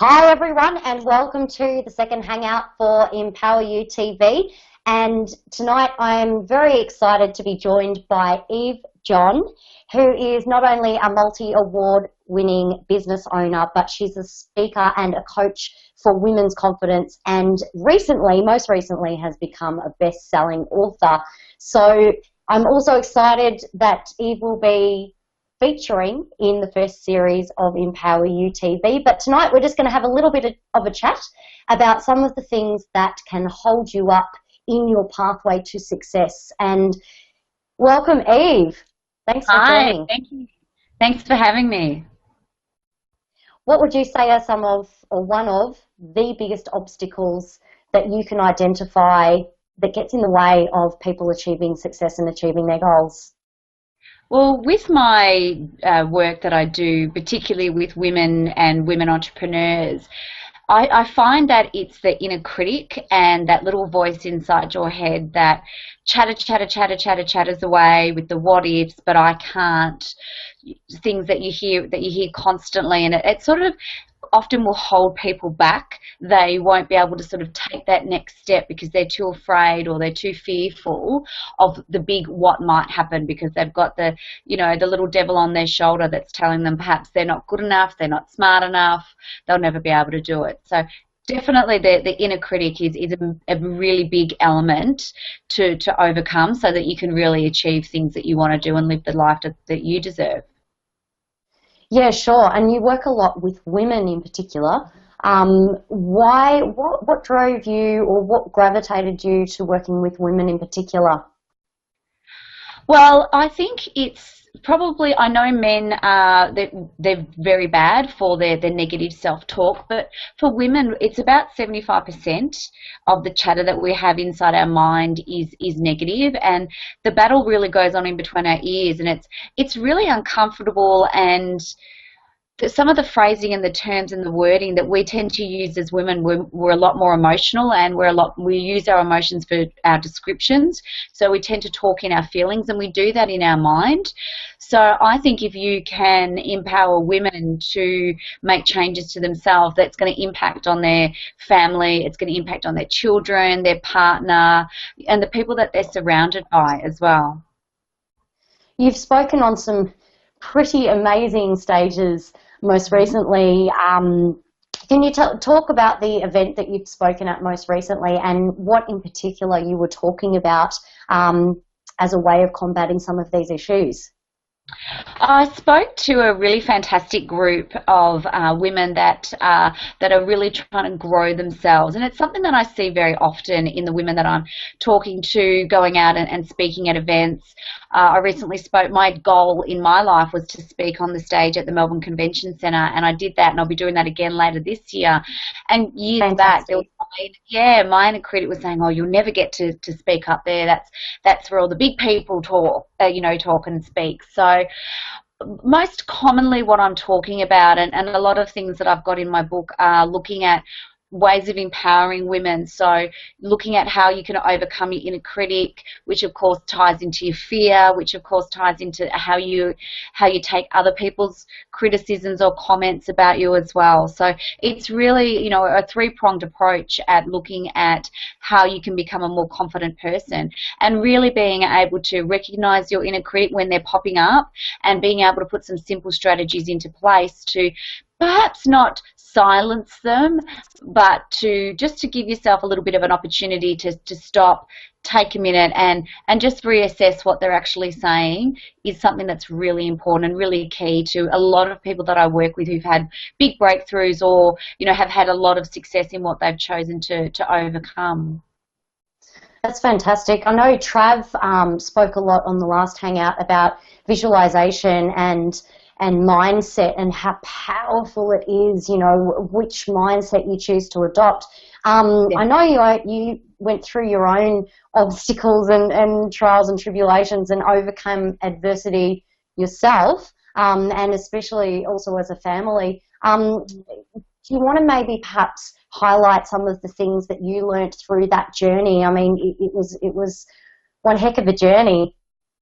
Hi everyone, and welcome to the second hangout for Empower You TV. And tonight I'm very excited to be joined by Eve John, who is not only a multi-award winning business owner, but she's a speaker and a coach for women's confidence, and most recently has become a best-selling author. So I'm also excited that Eve will be featuring in the first series of Empower You TV. But tonight we're just going to have a little bit of a chat about some of the things that can hold you up in your pathway to success. And welcome, Eve. Thanks for joining. Thank you. Thanks for having me. What would you say are some of, or one of, the biggest obstacles that you can identify that gets in the way of people achieving success and achieving their goals? Well, with my work that I do, particularly with women and women entrepreneurs, I find that it's the inner critic and that little voice inside your head that chatters away with the what ifs, but I can't, things that you hear constantly, and it sort of often will hold people back. They won't be able to sort of take that next step because they're too afraid or they're too fearful of the big what might happen, because they've got the little devil on their shoulder that's telling them perhaps they're not good enough, they're not smart enough, they'll never be able to do it. So definitely the inner critic is a really big element to overcome, so that you can really achieve things that you want to do and live the life that you deserve. Yeah, sure. And you work a lot with women in particular. What drove you, or what gravitated you to working with women in particular? Well, I think it's probably, I know men they're very bad for their negative self-talk, but for women it's about 75% of the chatter that we have inside our mind is negative, and the battle really goes on in between our ears, and it's really uncomfortable. And some of the phrasing and the terms and the wording that we tend to use as women, we're a lot more emotional, and we use our emotions for our descriptions. So we tend to talk in our feelings, and we do that in our mind. So I think if you can empower women to make changes to themselves, that's going to impact on their family, it's going to impact on their children, their partner, and the people that they're surrounded by as well. You've spoken on some pretty amazing stages most recently. Can you talk about the event that you've spoken at most recently, and what in particular you were talking about as a way of combating some of these issues? I spoke to a really fantastic group of women that are really trying to grow themselves, and it's something that I see very often in the women that I'm talking to, going out and speaking at events. I recently spoke, my goal in my life was to speak on the stage at the Melbourne Convention Centre, and I did that, and I'll be doing that again later this year. And years back, there was my inner critic was saying, "Oh, you'll never get to speak up there. That's where all the big people talk, talk and speak." So most commonly what I'm talking about, and a lot of things that I've got in my book, are looking at ways of empowering women. So looking at how you can overcome your inner critic, which of course ties into your fear, which of course ties into how you take other people's criticisms or comments about you as well. So it's really, a three-pronged approach at looking at how you can become a more confident person, and really being able to recognize your inner critic when they're popping up, and being able to put some simple strategies into place to perhaps not silence them, but to give yourself a little bit of an opportunity to stop, take a minute, and just reassess what they're actually saying is something that's really important and really key to a lot of people that I work with who've had big breakthroughs, or have had a lot of success in what they've chosen to overcome. That's fantastic. I know Trav spoke a lot on the last hangout about visualization and mindset, and how powerful it is, which mindset you choose to adopt. I know you went through your own obstacles and trials and tribulations, and overcome adversity yourself, and especially also as a family. Do you want to maybe perhaps highlight some of the things that you learnt through that journey? I mean, it was one heck of a journey.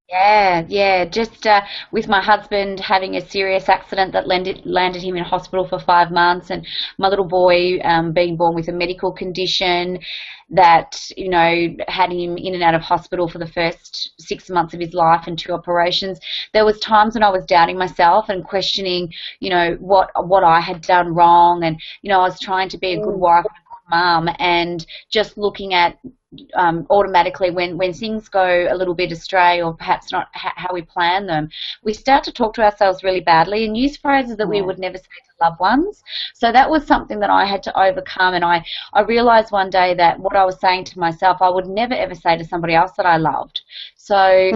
Yeah. Just with my husband having a serious accident that landed him in hospital for 5 months, and my little boy being born with a medical condition that, had him in and out of hospital for the first 6 months of his life and two operations. There was times when I was doubting myself and questioning, what I had done wrong, and I was trying to be a good wife and a good mum, and just looking at automatically when things go a little bit astray, or perhaps not how we plan them, we start to talk to ourselves really badly and use phrases that we would never say to loved ones. So that was something that I had to overcome, and I realized one day that what I was saying to myself, I would never ever say to somebody else that I loved. So,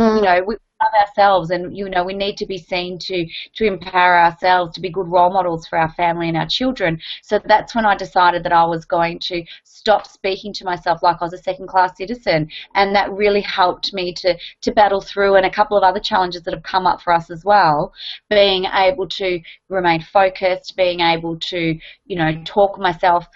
we love ourselves, and we need to be seen to empower ourselves to be good role models for our family and our children. So that's when I decided that I was going to stop speaking to myself like I was a second-class citizen, and that really helped me to battle through, and a couple of other challenges that have come up for us as well, being able to remain focused, being able to talk myself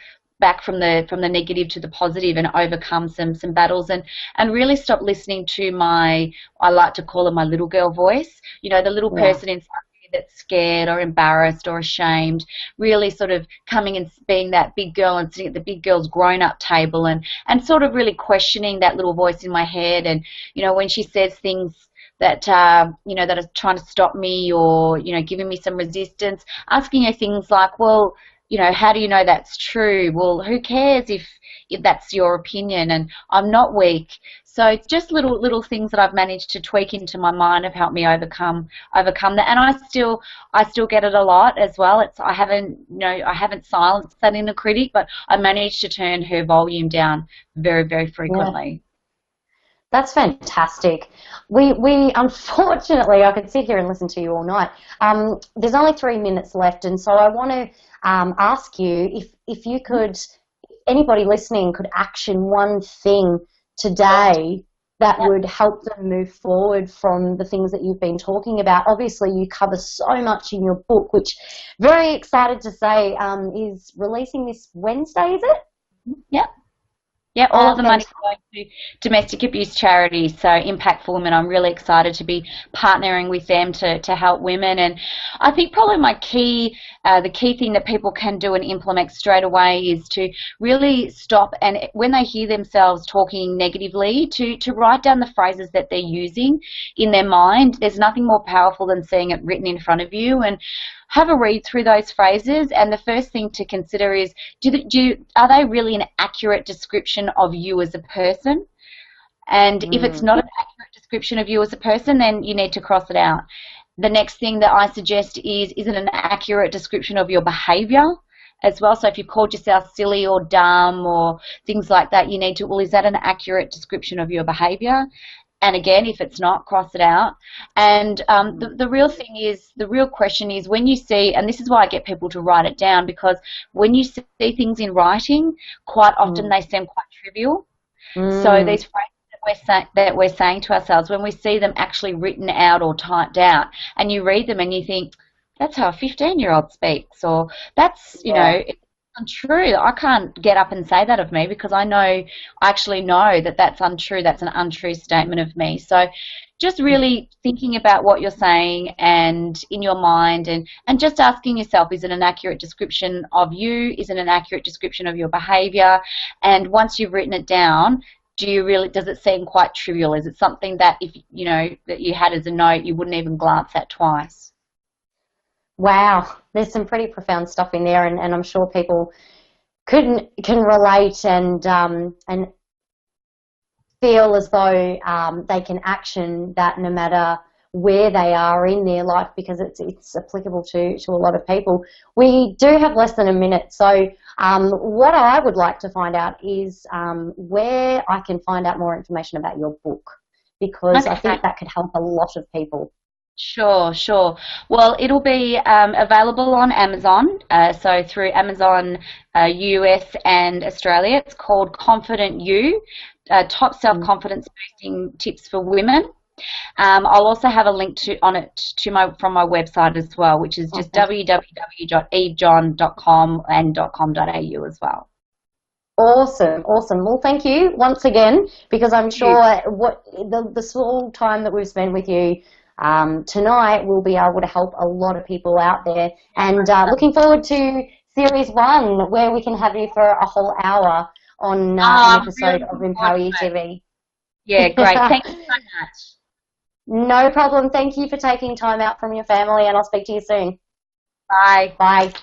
back from the negative to the positive, and overcome some battles, and really stop listening to I like to call it my little girl voice, the little person inside me that's scared or embarrassed or ashamed, really sort of coming and being that big girl and sitting at the big girl's grown-up table, and sort of really questioning that little voice in my head. And when she says things that that are trying to stop me, or giving me some resistance, asking her things like, well, how do you know that's true? Well, who cares if that's your opinion, and I'm not weak. So it's just little things that I've managed to tweak into my mind have helped me overcome that. And I still get it a lot as well. I haven't silenced that inner critic, but I managed to turn her volume down very, very frequently. That's fantastic. We unfortunately, I could sit here and listen to you all night. There's only 3 minutes left, and so I want to ask you if you could, anybody listening could action one thing today that would help them move forward from the things that you've been talking about. Obviously, you cover so much in your book, which very excited to say is releasing this Wednesday, is it? Yep. Yeah, all of the money is going to domestic abuse charities, so Impact for Women. I'm really excited to be partnering with them to help women. And I think probably the key thing that people can do and implement straight away is to really stop, and when they hear themselves talking negatively, to write down the phrases that they're using in their mind. There's nothing more powerful than seeing it written in front of you, and have a read through those phrases. And the first thing to consider is, are they really an accurate description of you as a person? And if it's not an accurate description of you as a person, then you need to cross it out. The next thing that I suggest is it an accurate description of your behaviour as well? So if you've called yourself silly or dumb or things like that, you need to, well, is that an accurate description of your behaviour? And again, if it's not, cross it out. And the real question is, when you see, and this is why I get people to write it down, because when you see things in writing, quite often they seem quite trivial. So these phrases that we're saying to ourselves, when we see them actually written out or typed out, and you read them and you think, that's how a 15-year-old speaks, or that's, it's untrue. I can't get up and say that of me, because I actually know that that's untrue. That's an untrue statement of me. So just really thinking about what you're saying and in your mind, and just asking yourself, is it an accurate description of you? Is it an accurate description of your behaviour? And once you've written it down, does it seem quite trivial? Is it something that that you had as a note, you wouldn't even glance at twice? Wow, there's some pretty profound stuff in there, and I'm sure people can relate and feel as though they can action that no matter where they are in their life, because it's applicable to a lot of people. We do have less than a minute, so what I would like to find out is where I can find out more information about your book, because I think that could help a lot of people. Sure. Well, it'll be available on Amazon, so through Amazon US and Australia. It's called Confident You, Top Self-Confidence Boosting Tips for Women. I'll also have a link from my website as well, which is just www.evejohn.com and .com.au as well. Awesome, awesome. Well, thank you once again, because I'm sure what the small time that we've spent with you tonight will be able to help a lot of people out there. And looking forward to Series 1, where we can have you for a whole hour on an episode of Empower You TV. Yeah, great. Thank you so much. No problem. Thank you for taking time out from your family, and I'll speak to you soon. Bye. Bye.